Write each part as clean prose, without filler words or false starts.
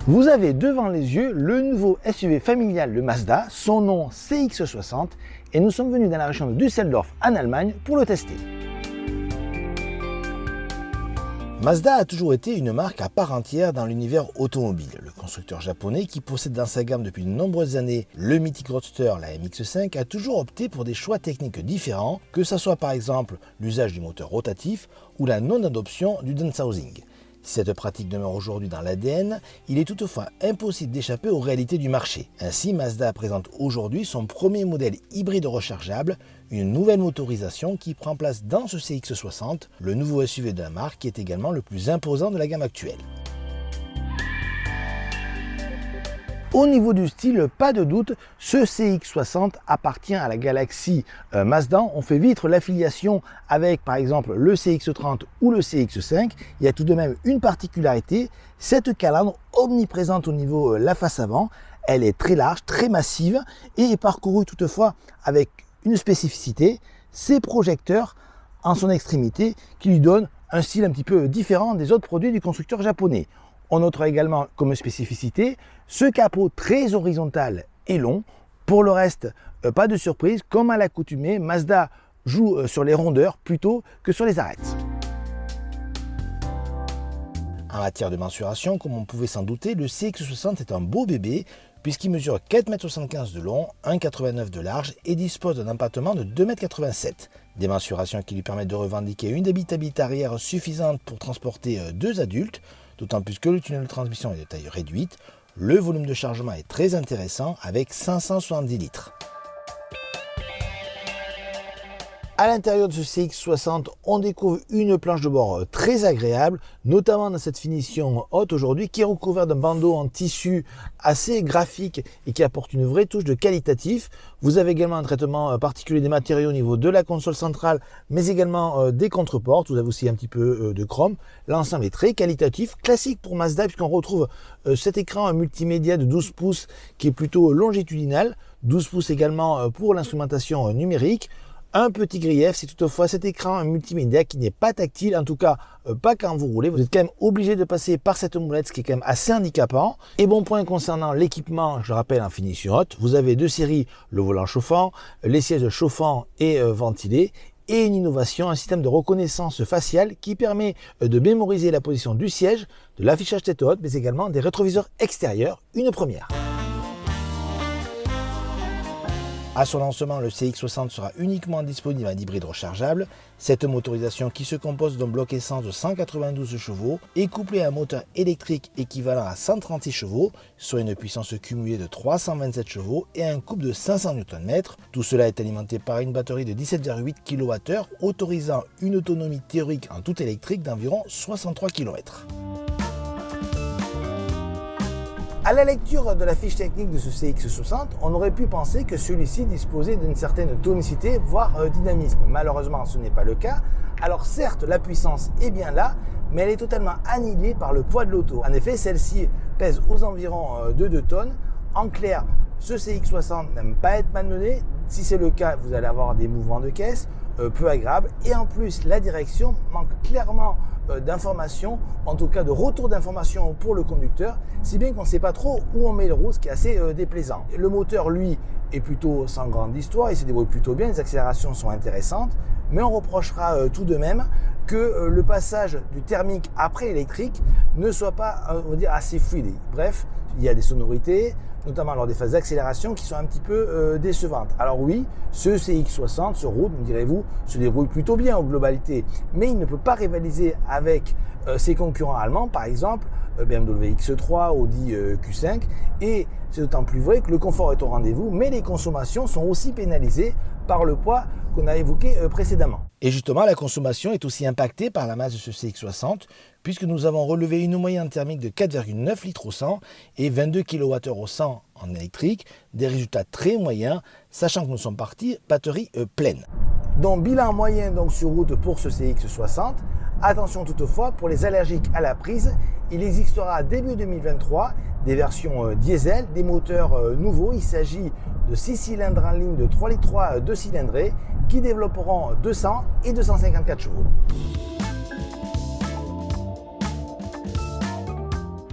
Vous avez devant les yeux le nouveau SUV familial de Mazda, son nom CX-60, et nous sommes venus dans la région de Düsseldorf en Allemagne pour le tester. Mazda a toujours été une marque à part entière dans l'univers automobile. Le constructeur japonais, qui possède dans sa gamme depuis de nombreuses années le mythique Roadster, la MX-5, a toujours opté pour des choix techniques différents, que ce soit par exemple l'usage du moteur rotatif ou la non-adoption du downsizing. Si cette pratique demeure aujourd'hui dans l'ADN, il est toutefois impossible d'échapper aux réalités du marché. Ainsi, Mazda présente aujourd'hui son premier modèle hybride rechargeable, une nouvelle motorisation qui prend place dans ce CX-60, le nouveau SUV de la marque qui est également le plus imposant de la gamme actuelle. Au niveau du style, pas de doute, ce CX-60 appartient à la galaxie Mazda. On fait vite l'affiliation avec par exemple le CX-30 ou le CX-5. Il y a tout de même une particularité, cette calandre omniprésente au niveau la face avant, elle est très large, très massive et est parcourue toutefois avec une spécificité, ses projecteurs en son extrémité qui lui donnent un style un petit peu différent des autres produits du constructeur japonais. On notera également comme spécificité ce capot très horizontal et long. Pour le reste, pas de surprise, comme à l'accoutumée, Mazda joue sur les rondeurs plutôt que sur les arêtes. En matière de mensuration, comme on pouvait s'en douter, le CX-60 est un beau bébé puisqu'il mesure 4,75 m de long, 1,89 m de large et dispose d'un empattement de 2,87 m. Des mensurations qui lui permettent de revendiquer une habitabilité arrière suffisante pour transporter 2 adultes, d'autant plus que le tunnel de transmission est de taille réduite. Le volume de chargement est très intéressant avec 570 litres. À l'intérieur de ce CX-60, on découvre une planche de bord très agréable, notamment dans cette finition haute aujourd'hui, qui est recouverte d'un bandeau en tissu assez graphique et qui apporte une vraie touche de qualitatif. Vous avez également un traitement particulier des matériaux au niveau de la console centrale, mais également des contreportes. Vous avez aussi un petit peu de chrome. L'ensemble est très qualitatif, classique pour Mazda, puisqu'on retrouve cet écran multimédia de 12 pouces qui est plutôt longitudinal, 12 pouces également pour l'instrumentation numérique. Un petit grief, c'est toutefois cet écran multimédia qui n'est pas tactile, en tout cas pas quand vous roulez. Vous êtes quand même obligé de passer par cette molette, ce qui est quand même assez handicapant. Et bon point concernant l'équipement, je rappelle en finition haute, vous avez deux séries, le volant chauffant, les sièges chauffants et ventilés, et une innovation, un système de reconnaissance faciale qui permet de mémoriser la position du siège, de l'affichage tête haute, mais également des rétroviseurs extérieurs, une première. À son lancement, le CX-60 sera uniquement disponible en hybride rechargeable. Cette motorisation, qui se compose d'un bloc essence de 192 chevaux, est couplée à un moteur électrique équivalent à 136 chevaux, soit une puissance cumulée de 327 chevaux et un couple de 500 Nm. Tout cela est alimenté par une batterie de 17,8 kWh, autorisant une autonomie théorique en tout électrique d'environ 63 km. À la lecture de la fiche technique de ce CX-60, on aurait pu penser que celui-ci disposait d'une certaine tonicité, voire dynamisme. Malheureusement, ce n'est pas le cas. Alors certes, la puissance est bien là, mais elle est totalement annihilée par le poids de l'auto. En effet, celle-ci pèse aux environs de 2 tonnes. En clair, ce CX-60 n'aime pas être malmené. Si c'est le cas, vous allez avoir des mouvements de caisse peu agréables. Et en plus, la direction manque clairement d'informations, en tout cas de retour d'informations pour le conducteur, si bien qu'on ne sait pas trop où on met le roue, ce qui est assez déplaisant. Le moteur, lui, est plutôt sans grande histoire, il se débrouille plutôt bien, les accélérations sont intéressantes, mais on reprochera tout de même que le passage du thermique après l'électrique ne soit pas, on va dire, assez fluide. Bref, il y a des sonorités, notamment lors des phases d'accélération, qui sont un petit peu décevantes. Alors oui, ce CX-60, ce route, me direz-vous, se débrouille plutôt bien en globalité, mais il ne peut pas rivaliser avec ses concurrents allemands, par exemple BMW X3, Audi Q5, et c'est d'autant plus vrai que le confort est au rendez-vous, mais les consommations sont aussi pénalisées par le poids qu'on a évoqué précédemment. Et justement, la consommation est aussi impactée par la masse de ce CX-60, puisque nous avons relevé une moyenne thermique de 4,9 litres au 100 et 22 kWh au 100 en électrique, des résultats très moyens, sachant que nous sommes partis batterie pleine. Donc bilan moyen sur route pour ce CX-60. Attention toutefois, pour les allergiques à la prise, il existera début 2023 des versions diesel, des moteurs nouveaux. Il s'agit de 6 cylindres en ligne de 3,3 litres 2 cylindrés qui développeront 200 et 254 chevaux.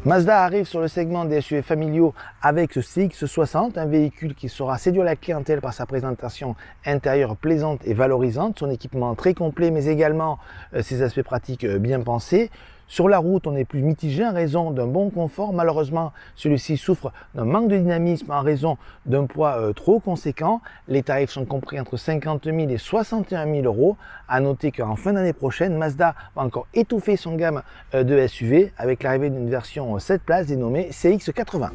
Mazda arrive sur le segment des SUV familiaux avec ce CX-60, un véhicule qui saura séduire la clientèle par sa présentation intérieure plaisante et valorisante, son équipement très complet mais également ses aspects pratiques bien pensés. Sur la route, on est plus mitigé en raison d'un bon confort. Malheureusement, celui-ci souffre d'un manque de dynamisme en raison d'un poids trop conséquent. Les tarifs sont compris entre 50 000 et 61 000 euros. À noter qu'en fin d'année prochaine, Mazda va encore étouffer son gamme de SUV avec l'arrivée d'une version 7 places dénommée CX-80.